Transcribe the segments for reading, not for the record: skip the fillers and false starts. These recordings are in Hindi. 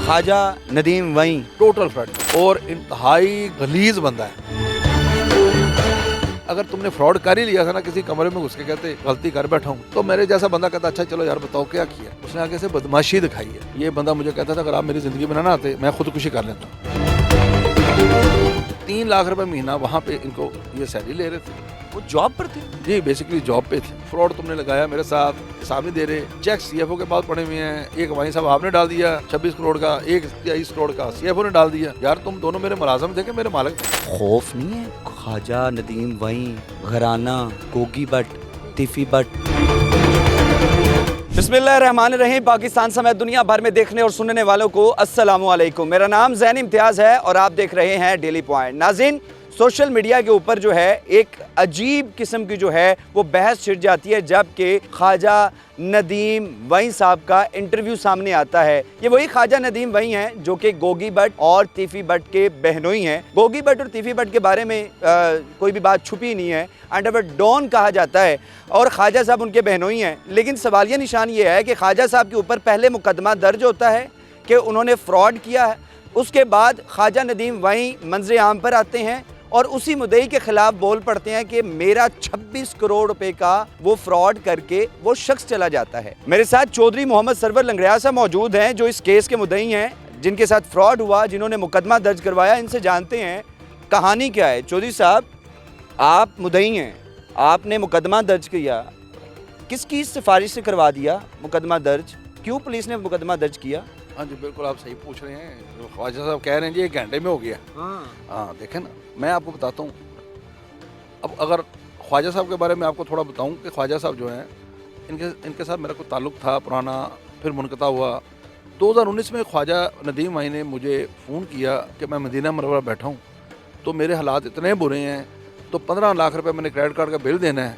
ख्वाजा नदीम वहीं टोटल फ्रॉड और इंतहाई गलीज बंदा है। अगर तुमने फ्रॉड कर ही लिया था ना, किसी कमरे में घुस के कहते गलती कर बैठा हूँ, तो मेरे जैसा बंदा कहता अच्छा चलो यार बताओ क्या किया। उसने आगे से बदमाशी दिखाई है। ये बंदा मुझे कहता था अगर आप मेरी जिंदगी में ना आते मैं खुदकुशी कर लेता। 3 लाख रुपए महीना वहाँ पे इनको ये सैलरी ले रहे थे। वो जॉब पर थे। जी बेसिकली जॉब पे थे। फ्रॉड तुमने लगाया मेरे साथ, हिसाब नहीं दे रहे, चेक सीएफओ के पास पड़े हुए हैं। एक वहीं साहब आपने डाल दिया 26 करोड़ का, एक 23 करोड़ का सीएफओ ने डाल दिया। यार तुम दोनों मेरे मुलाजिम थे कि मेरे मालिक थे। खौफ नहीं है? ख्वाजा नदीम वहीं, घराना, गोगी भट्ट, तिफी भट्ट। बिस्मिल्लाहिर्रहमानिर्रहीम। पाकिस्तान समेत दुनिया भर में देखने और सुनने वालों को अस्सलामु अलैकुम। मेरा नाम ज़ैन इम्तियाज़ है और आप देख रहे हैं डेली पॉइंट। नाज़रीन, सोशल मीडिया के ऊपर जो है एक अजीब किस्म की जो है वो बहस छिड़ जाती है जबकि ख्वाजा नदीम वहीं साहब का इंटरव्यू सामने आता है। ये वही ख्वाजा नदीम वहीं हैं जो कि गोगी भट्ट और तिफी भट्ट के बहनोई हैं। गोगी भट्ट और तिफी भट्ट के बारे में कोई भी बात छुपी नहीं है। अंडरवर्ल्ड डॉन कहा जाता है और ख्वाजा साहब उनके बहनोई हैं। लेकिन सवालिया निशान ये है कि ख्वाजा साहब के ऊपर पहले मुकदमा दर्ज होता है कि उन्होंने फ्रॉड किया है। उसके बाद ख्वाजा नदीम वहीं मंजर आम पर आते हैं और उसी मुद्दई के खिलाफ बोल पड़ते हैं कि मेरा 26 करोड़ रुपए का वो फ्रॉड करके वो शख्स चला जाता है। मेरे साथ चौधरी मोहम्मद सरवर लंगड़िया साहब मौजूद हैं जो इस केस के मुद्दई हैं, जिनके साथ फ्रॉड हुआ, जिन्होंने मुकदमा दर्ज करवाया। इनसे जानते हैं कहानी क्या है। चौधरी साहब, आप मुद्दई हैं, आपने मुकदमा दर्ज किया, किसकी सिफारिश से करवा दिया मुकदमा दर्ज? क्यों पुलिस ने मुकदमा दर्ज किया? हाँ जी बिल्कुल आप सही पूछ रहे हैं। जो ख्वाजा साहब कह रहे हैं जी 1 घंटे में हो गया। हाँ देखें ना, मैं आपको बताता हूँ। अब अगर ख्वाजा साहब के बारे में आपको थोड़ा बताऊँ कि ख्वाजा साहब जो हैं इनके साथ मेरा कोई ताल्लुक़ था पुराना, फिर मुनक़ता हुआ। 2019 में ख्वाजा नदीम भाई ने मुझे फ़ोन किया कि मैं मदीना मुनव्वरा बैठा हूँ तो मेरे हालात इतने बुरे हैं, तो 15 लाख रुपए मैंने क्रेडिट कार्ड का बिल देना है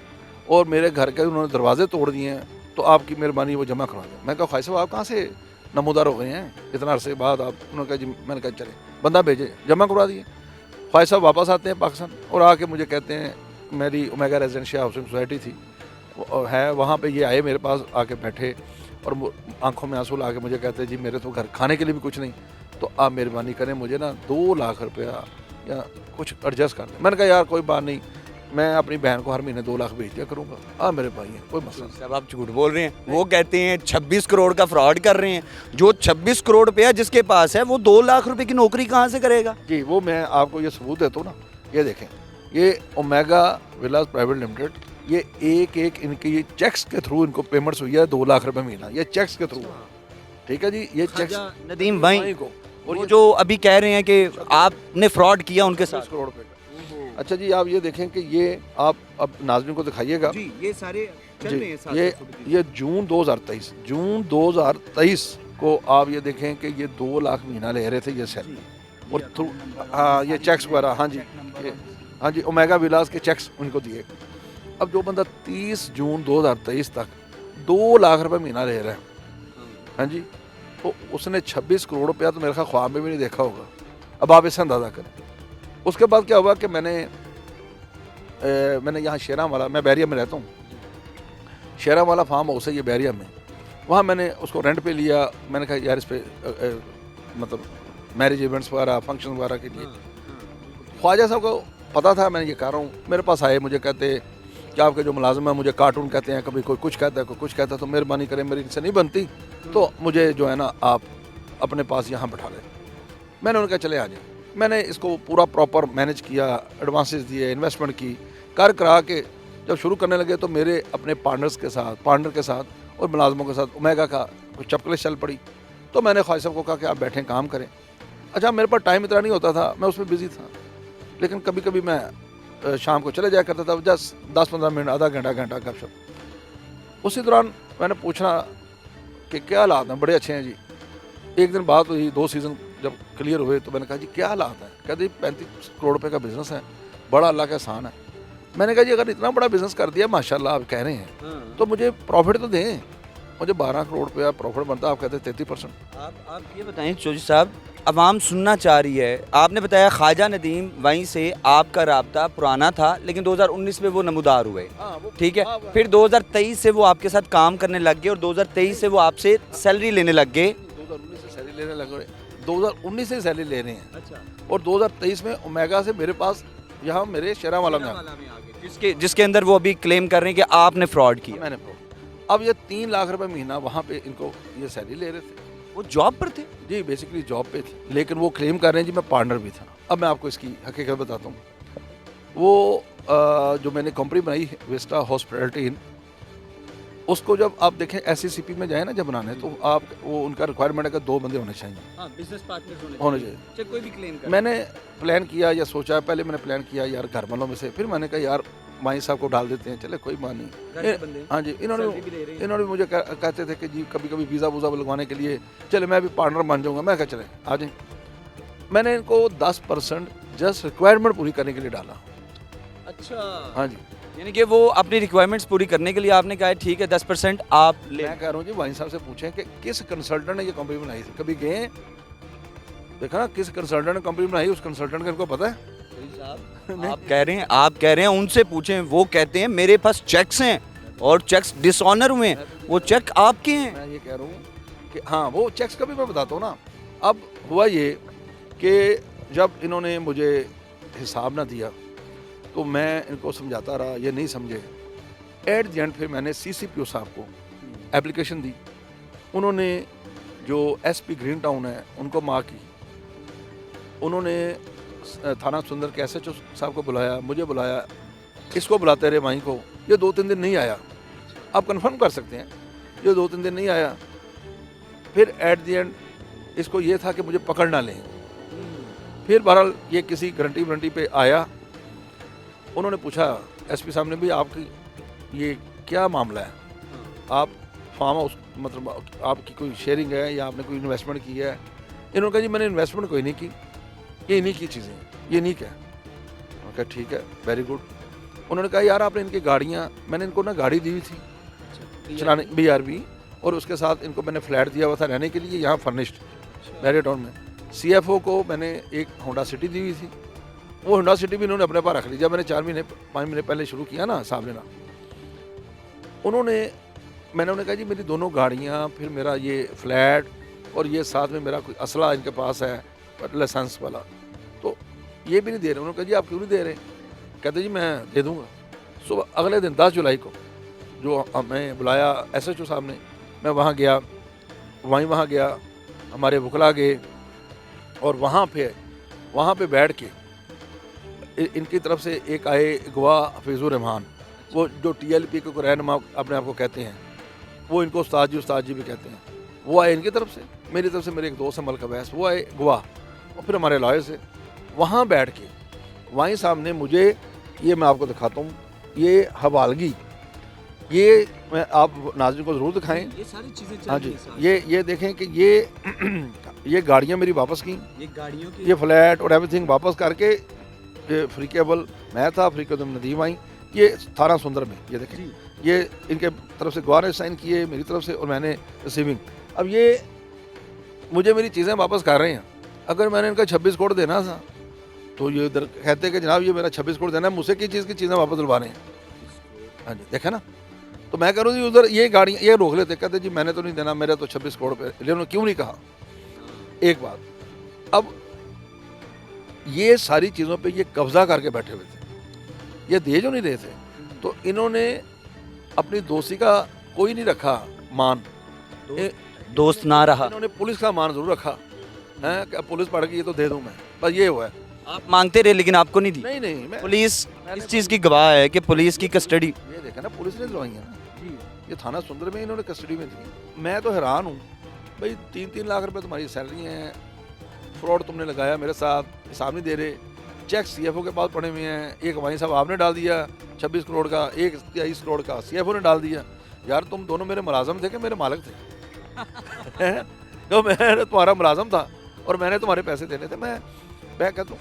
और मेरे घर के उन्होंने दरवाजे तोड़ दिए हैं, तो आपकी मेहरबानी वो जमा करवा दें। मैं कहा ख्वाजा साहब आप कहाँ से नमूदार हो गए हैं इतना अरसे बाद आप? उन्होंने कहा जी, मैंने कहा चले बंदा भेजे, जमा करवा दिए। ख्वाजा साहब वापस आते हैं पाकिस्तान और आके मुझे कहते हैं, मेरी ओमेगा रेजिडेंशियल हाउसिंग सोसाइटी थी है वहाँ पे, ये आए मेरे पास आके बैठे और आंखों में आंसू ला के मुझे कहते हैं जी मेरे तो घर खाने के लिए भी कुछ नहीं, तो आप मेहरबानी करें मुझे ना 2 लाख रुपया या कुछ एडजस्ट कर दें। मैंने कहा यार कोई बात नहीं, मैं अपनी बहन को हर महीने 2 लाख भेज दिया करूँगा। हाँ मेरे भाई हैं, कोई मसला नहीं। साहब आप झूठ बोल रहे हैं। वो कहते हैं 26 करोड़ का फ्रॉड कर रहे हैं। जो 26 करोड़ रुपया जिसके पास है वो 2 लाख रुपए की नौकरी कहाँ से करेगा? जी वो मैं आपको ये सबूत देता हूँ ना, ये देखें, ये ओमेगा विलास प्राइवेट लिमिटेड, ये एक इनके ये चेक्स के थ्रू इनको पेमेंट्स हुई है 2 लाख रुपए महीना, ये चेक्स के थ्रू। ठीक है जी, ये चेक्स नदीम वहीं को, और वो जो अभी कह रहे हैं कि आपने फ्रॉड किया उनके साथ 26 करोड़ रुपए का। अच्छा जी आप ये देखें कि ये आप अब नाज़रीन को दिखाइएगा जी, ये सारे चल जी, रहे हैं साथ ये जून 2023 को आप ये देखें कि ये 2 लाख महीना ले रहे थे ये सैलरी और थ्रू, हाँ ये चेक्स वगैरह, हाँ जी हाँ जी ओमेगा विलास के चेक्स उनको दिए। अब जो बंदा 30 जून 2023 तक 2 लाख रुपए महीना ले रहा है, हाँ जी, तो उसने 26 करोड़ रुपया तो मेरे ख्याल ख्वाब में भी नहीं देखा होगा। अब आप इसे अंदाज़ा करें। उसके बाद क्या हुआ कि मैंने यहाँ शेरा वाला, मैं बैरिया में रहता हूँ, शेरा वाला फार्म हाउस है ये बैरिया में, वहाँ मैंने उसको रेंट पे लिया। मैंने कहा यार इस पे मतलब मैरिज इवेंट्स वगैरह फंक्शन वगैरह के लिए। ख्वाजा साहब को पता था मैं ये कर रहा हूँ, मेरे पास आए, मुझे कहते कि आपके जो मुलाजिम है मुझे कार्टून कहते हैं, कभी कोई कुछ कहता है कोई कुछ कहता है, तो मेहरबानी करें मेरी इनसे नहीं बनती तो मुझे जो है ना आप अपने पास यहाँ बैठा लें। मैंने उनका चले आ जाए। मैंने इसको पूरा प्रॉपर मैनेज किया, एडवांसेस दिए, इन्वेस्टमेंट की, कर करा के जब शुरू करने लगे तो मेरे अपने पार्टनर के साथ और मुलाजमों के साथ ओमेगा का कुछ चपकले चल पड़ी। तो मैंने ख्वाजा साहब को कहा कि आप बैठें काम करें। अच्छा मेरे पास टाइम इतना नहीं होता था, मैं उसमें बिज़ी था, लेकिन कभी कभी मैं शाम को चले जाया करता था, जस्ट 10-15 मिनट, आधा घंटा गपशप। उसी दौरान मैंने पूछा कि क्या हालात हैं? बड़े अच्छे हैं जी। एक दिन बात हुई, 2 सीज़न जब क्लियर हुए तो मैंने कहा जी क्या हालात है? कहते 35 करोड़ रुपए का बिज़नेस है, बड़ा अल्लाह का एहसान है। मैंने कहा जी अगर इतना बड़ा बिज़नेस कर दिया माशाल्लाह आप कह रहे हैं तो मुझे प्रॉफिट तो दें। मुझे 12 करोड़ रुपया प्रॉफिट बनता है, आप कहते हैं 33%। आप ये बताएं चौधरी साहब, अवाम सुनना चाह रही है। आपने बताया ख्वाजा नदीम वहीं से आपका राब्ता पुराना था, लेकिन 2019 में वो नमूदार हुए, ठीक है। फिर 2023 से वो आपके साथ काम करने लग गए और 2023 से वो आपसे सैलरी लेने लग गए। 2019 से सैलरी सैलरी लेने लगे 2019 से सैलरी ले रहे हैं अच्छा, और 2023 में ओमेगा से मेरे पास यहाँ मेरे शेरावाला में आ गए। जिसके अंदर वो अभी क्लेम कर रहे हैं कि आपने फ्रॉड किया। मैंने अब ये 3 लाख रुपए महीना वहाँ पे इनको ये सैलरी ले रहे थे। वो जॉब पर थे? जी बेसिकली जॉब पे थे, लेकिन वो क्लेम कर रहे हैं जी मैं पार्टनर भी था। अब मैं आपको इसकी हकीकत बताता हूँ। वो जो मैंने कंपनी बनाई विस्टा हॉस्पिटैलिटी इन, उसको जब आप देखें SCCP में जाए ना जब बनाने, तो आप वो उनका रिक्वायरमेंट है कि 2 बंदे होने चाहिए, बिजनेस पार्टनर्स होने चाहिए। चाहे कोई भी क्लेम कर। मैंने प्लान किया या सोचा, पहले मैंने प्लान किया यार घर वालों में से, फिर मैंने कहा यार माई साहब को डाल देते हैं, चले कोई बात नहीं। हाँ जी, इन्होंने भी मुझे कहते थे कि जी कभी कभी वीज़ा वूज़ा लगवाने के लिए चले मैं भी पार्टनर बन जाऊँगा। मैं कहा चले आ जाए। मैंने इनको 10% जस्ट रिक्वायरमेंट पूरी करने के लिए डाला। अच्छा, हाँ जी, यानी कि वो अपनी रिक्वायरमेंट्स पूरी करने के लिए आपने कहा है ठीक है 10% आप ले। मैं कह रहा हूँ जी वाइन साहब से पूछें कि किस कंसल्टेंट ने ये कंपनी बनाई थी, कभी गए देखा ना किस कंसल्टेंट ने कंपनी बनाई, उस कंसल्टेंट का इनको पता है? आप कह रहे हैं उनसे पूछें। वो कहते हैं मेरे पास चेक्स हैं और चेक्स डिसऑनर हुए हैं, वो चेक आपके हैं। मैं ये कह रहा हूँ कि हाँ वो चेक्स का भी मैं बताता हूँ ना। अब हुआ ये कि जब इन्होंने मुझे हिसाब ना दिया तो मैं इनको समझाता रहा, ये नहीं समझे। एट द एंड फिर मैंने CCPO साहब को एप्लीकेशन दी। उन्होंने जो SP ग्रीन टाउन है उनको माँ की, उन्होंने थाना सुंदर के SHO साहब को बुलाया, मुझे बुलाया, इसको बुलाते रहे वहीं को। ये 2-3 दिन नहीं आया। आप कंफर्म कर सकते हैं ये 2-3 दिन नहीं आया। फिर एट द एंड इसको ये था कि मुझे पकड़ ना लें। फिर बहरहाल ये किसी गारंटी पे आया। उन्होंने पूछा SP साहब ने भी आपकी ये क्या मामला है, आप फार्म हाउस मतलब आपकी कोई शेयरिंग है या आपने कोई इन्वेस्टमेंट की है? इन्होंने कहा जी मैंने इन्वेस्टमेंट कोई नहीं की, ये इन्हीं की चीज़ें, ये नहीं क्या। उन्होंने कहा ठीक है वेरी गुड। उन्होंने कहा यार आपने इनकी गाड़ियाँ, मैंने इनको ना गाड़ी दी हुई थी चलाने BRB, और उसके साथ इनको मैंने फ्लैट दिया हुआ था रहने के लिए यहाँ फर्निश्ड बैरियर टाउन में। CFO को मैंने एक होंडा सिटी दी हुई थी, वो होंडा सिटी भी इन्होंने अपने पास रख ली। जब मैंने 5 महीने पहले शुरू किया ना हिसाब लेना, मैंने उन्हें कहा जी मेरी दोनों गाड़ियाँ, फिर मेरा ये फ्लैट और ये साथ में मेरा कोई असला इनके पास है लाइसेंस वाला, तो ये भी नहीं दे रहे। उन्होंने कहा जी आप क्यों नहीं दे रहे? कहते जी मैं दे दूँगा। सुबह अगले दिन 10 जुलाई को जो हमें बुलाया SHO साहब ने, मैं वहाँ गया, वहाँ गया, हमारे वकला गए और वहाँ पे बैठ के इनकी तरफ से एक आए गवाह हफीज़ुर रहमान, वो जो TLP को रहनुमा अपने आप को कहते हैं, वो इनको उस्ताद जी भी कहते हैं। वो आए इनकी तरफ से, मेरी तरफ से मेरे एक दोस्त है मलका वैस, वो आए गवाह, और फिर हमारे लॉयर से वहाँ बैठ के वहीं सामने मुझे ये मैं आपको दिखाता हूँ, ये हवालगी, ये मैं आप नाज़रीन को ज़रूर दिखाएं। ये सारी चीज़ें हाँ जी, ये देखें कि ये गाड़ियाँ मेरी वापस की, ये गाड़ियों की, ये फ्लैट और एवरीथिंग वापस करके, ये फ्रीकेबल मैं था, फ्रीकेबल नदीम आई, ये थाना सुंदर में, ये देखें ये इनके तरफ से गवाह ने साइन किए, मेरी तरफ से, और मैंने रिसीविंग। अब ये मुझे मेरी चीज़ें वापस कर रहे हैं। अगर मैंने इनका 26 करोड़ देना था तो ये इधर कहते कि जनाब ये मेरा 26 करोड़ देना है, मुझसे की चीज़ की चीज़ें वापस दिलवा रहे हैं। हाँ जी देखा ना, तो मैं कह रहा हूँ जी उधर ये गाड़ियाँ ये रोक लेते, कहते जी मैंने तो नहीं देना, मेरा तो 26 करोड़ पे, लेकिन क्यों नहीं कहा। एक बात, अब ये सारी चीज़ों पे ये कब्जा करके बैठे हुए थे, ये दे जो नहीं रहे थे, तो इन्होंने अपनी दोस्ती का कोई नहीं रखा मान, दोस्त ना रहा, इन्होंने पुलिस का मान जरूर रखा है कि पुलिस पड़ गई ये तो दे दूं मैं, बस ये हुआ है। आप मांगते रहे लेकिन आपको नहीं दी? नहीं मैं पुलिस इस चीज़ की गवाह है कि पुलिस की कस्टडी, ये देखा ना पुलिस ने दिलवाई है ना, ये थाना सुंदर में इन्होंने कस्टडी में दी। मैं तो हैरान हूँ भाई, 3-3 लाख रुपए तुम्हारी सैलरी है, फ्रॉड तुमने लगाया मेरे साथ, हिसाब नहीं दे रहे, चेक CFO के पास पड़े हुए हैं, एक वहीं साहब आपने डाल दिया 26 करोड़ का, एक 23 करोड़ का CFO ने डाल दिया। यार तुम दोनों मेरे मुलाजम थे कि मेरे मालिक थे? तो मैं तुम्हारा मुलाजम था और मैंने तुम्हारे पैसे देने थे। मैं कहता हूँ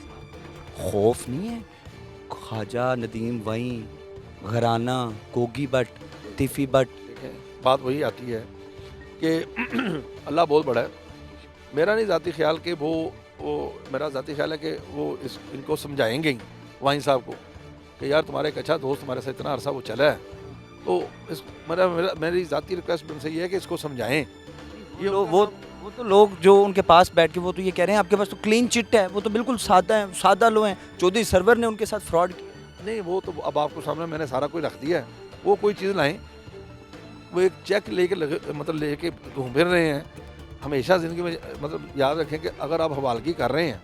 खौफ नहीं है? ख्वाजा नदीम वहीं, घराना, गोगी भट्ट, तिफी भट्ट, बात वही आती है कि अल्लाह बहुत बड़ा है। मेरा नहीं ज़ाती ख्याल कि वो मेरा ज़ाती ख्याल है कि वो इनको समझाएंगे ही वाइन साहब को कि यार तुम्हारा एक अच्छा दोस्त हमारे साथ इतना अरसा वो चला है, तो मेरी ज़ाती रिक्वेस्ट उनसे ये है कि इसको समझाएं। ये वो तो लोग जो उनके पास बैठ के वो तो ये कह रहे हैं आपके पास तो क्लीन चिट है, वो तो बिल्कुल सादा है, सादा लो हैं, चौधरी सरवर ने उनके साथ फ्रॉड किया। नहीं वो तो अब आपको सामने मैंने सारा कुछ रख दिया है। वो कोई चीज़ लाएं, वो एक चेक लेके मतलब लेके घूम फिर रहे हैं। हमेशा ज़िंदगी में मतलब याद रखें कि अगर आप हवालगी कर रहे हैं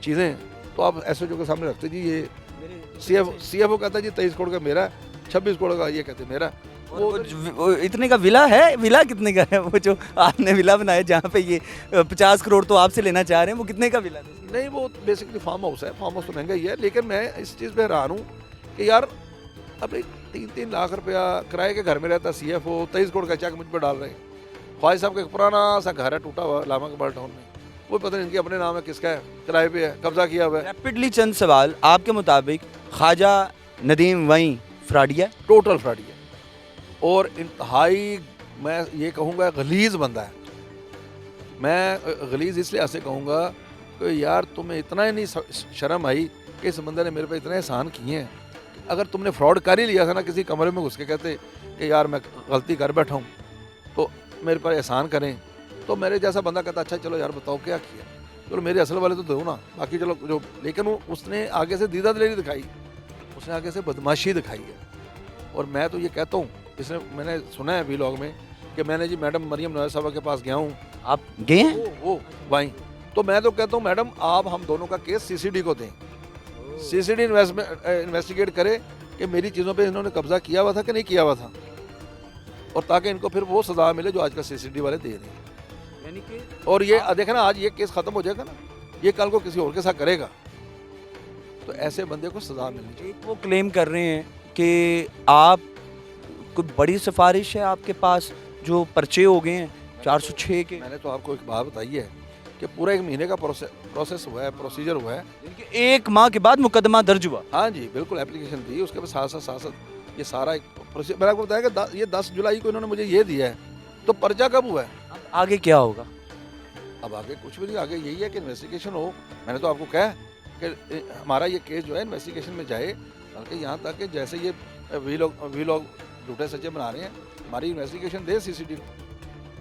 चीज़ें तो आप एसओ के सामने रखते जी ये सीएफओ कहता है जी 23 करोड़ का मेरा, 26 करोड़ का ये कहते मेरा। वो इतने का विला है, विला कितने का है? वो जो आपने विला बनाया जहाँ पे ये 50 करोड़ तो आपसे लेना चाह रहे हैं, वो कितने का विला है? नहीं वो बेसिकली फार्म हाउस है, फार्म हाउस तो महंगा ही है, लेकिन मैं इस चीज़ पे हैरान हूँ कि यार अब 3-3 लाख रुपया किराए के घर में रहता सीएफओ, 23 करोड़ का चेक मुझ पर डाल रहे हैं। ख्वाहिश साहब का एक पुराना सा घर है टूटा हुआ लामा के टाउन में, वो पता नहीं इनके अपने नाम है, किसका है, किराए पे है, कब्जा किया हुआ है। रैपिडली चंद सवाल, आपके मुताबिक ख्वाजा नदीम वहीं फ्रॉडिया? टोटल फ्रॉडिया और इंतहाई मैं ये कहूँगा गलीज़ बंदा है। मैं गलीज़ इसलिए ऐसे कहूँगा कि यार तुम्हें इतना ही नहीं शर्म आई कि इस बंदे ने मेरे पे इतने एहसान किए हैं। अगर तुमने फ्रॉड कर ही लिया था ना, किसी कमरे में घुस के कहते कि यार मैं गलती कर बैठा हूँ तो मेरे पर एहसान करें, तो मेरे जैसा बंदा कहता अच्छा चलो यार बताओ क्या किया, चलो मेरे असल वाले तो दो ना, बाकी चलो जो। लेकिन उसने आगे से दीदा दिलेरी दिखाई, उसने आगे से बदमाशी दिखाई है। और मैं तो ये कहता हूँ, इसने मैंने सुना है व्लॉग में कि मैंने जी मैडम मरियम नवाज साहब के पास गया हूँ। आप गए हैं? वो वहीं तो मैं तो कहता हूँ मैडम आप हम दोनों का केस सीसीडी को दें, सीसीडी इन्वेस्टिगेट करे कि मेरी चीज़ों पे इन्होंने कब्जा किया हुआ था कि नहीं किया हुआ था, और ताकि इनको फिर वो सजा मिले जो आज का सीसीडी वाले दे रहे हैं। यानी कि और ये देखना आज ये केस ख़त्म हो जाएगा ना, ये कल को किसी और के साथ करेगा, तो ऐसे बंदे को सजा मिलनी चाहिए। वो क्लेम कर रहे हैं कि आप कोई बड़ी सिफारिश है आपके पास जो पर्चे हो गए हैं 406 के। मैंने तो आपको एक बात बताई है कि पूरा 1 महीने का प्रोसेस हुआ है, प्रोसीजर हुआ है। एक माह के बाद मुकदमा दर्ज हुआ? हाँ जी बिल्कुल, एप्लीकेशन दी, उसके बाद साथ ये सारा एक प्रोसीजर। मैंने आपको बताया कि ये 10 जुलाई को इन्होंने मुझे ये दिया है, तो पर्चा कब हुआ है? अब आगे क्या होगा? अब आगे कुछ भी नहीं, आगे यही है कि इन्वेस्टिगेशन हो। मैंने तो आपको कहा कि हमारा ये केस जो है इन्वेस्टिगेशन में जाए, बल्कि यहाँ तक कि जैसे ये वी लोग झूठे सच्चे बना रहे हैं, हमारी इन्वेस्टिगेशन दे सीसीटीवी।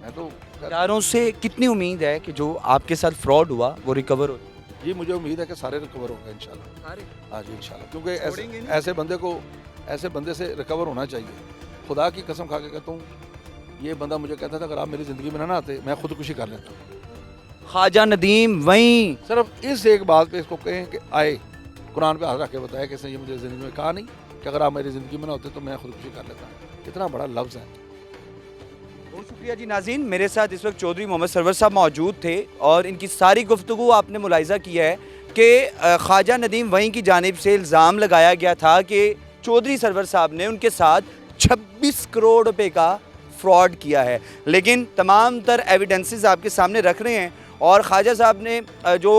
मैं तो चारों से कितनी उम्मीद है कि जो आपके साथ फ्रॉड हुआ वो रिकवर हो? जी मुझे उम्मीद है कि सारे रिकवर होंगे इंशाल्लाह। हाँ जी इंशाल्लाह, क्योंकि ऐसे बंदे से रिकवर होना चाहिए। खुदा की कसम खा के कहता हूँ, ये बंदा मुझे कहता था अगर आप मेरी ज़िंदगी में ना आते मैं खुदकुशी कर लेता हूँ। ख्वाजा नदीम वहीं सिर्फ इस एक बात पे इसको कहें कि आए, कुरान पे हाथ रख के बताया कि इसने ये मुझे ज़िंदगी में कहा नहीं कि अगर आप मेरी ज़िंदगी में ना होते तो मैं खुदकुशी कर लेता। इतना बड़ा लफ्ज़ है। बहुत शुक्रिया जी नाज़रीन, मेरे साथ इस वक्त चौधरी मोहम्मद सरवर साहब मौजूद थे और इनकी सारी गुफ्तगू आपने मुलाहिज़ा किया है कि ख्वाजा नदीम वहीं की जानिब से इल्ज़ाम लगाया गया था कि चौधरी सरवर साहब ने उनके साथ 26 करोड़ रुपए का फ्रॉड किया है। लेकिन तमाम तर एविडेंसेस आपके सामने रख रहे हैं और ख्वाजा साहब ने जो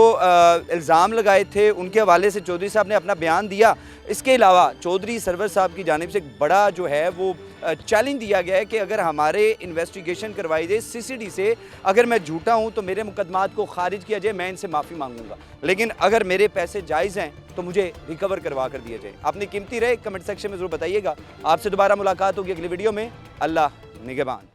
इल्ज़ाम लगाए थे उनके हवाले से चौधरी साहब ने अपना बयान दिया। इसके अलावा चौधरी सरवर साहब की जानिब से एक बड़ा जो है वो चैलेंज दिया गया है कि अगर हमारे इन्वेस्टिगेशन करवाई जाए सीसीडी से, अगर मैं झूठा हूं तो मेरे मुकदमात को खारिज किया जाए, मैं इनसे माफ़ी मांगूंगा, लेकिन अगर मेरे पैसे जायज़ हैं तो मुझे रिकवर करवा कर दिया जाए। अपनी कीमती रहे कमेंट सेक्शन में ज़रूर बताइएगा। आपसे दोबारा मुलाकात होगी अगली वीडियो में। अल्लाह निगहबान।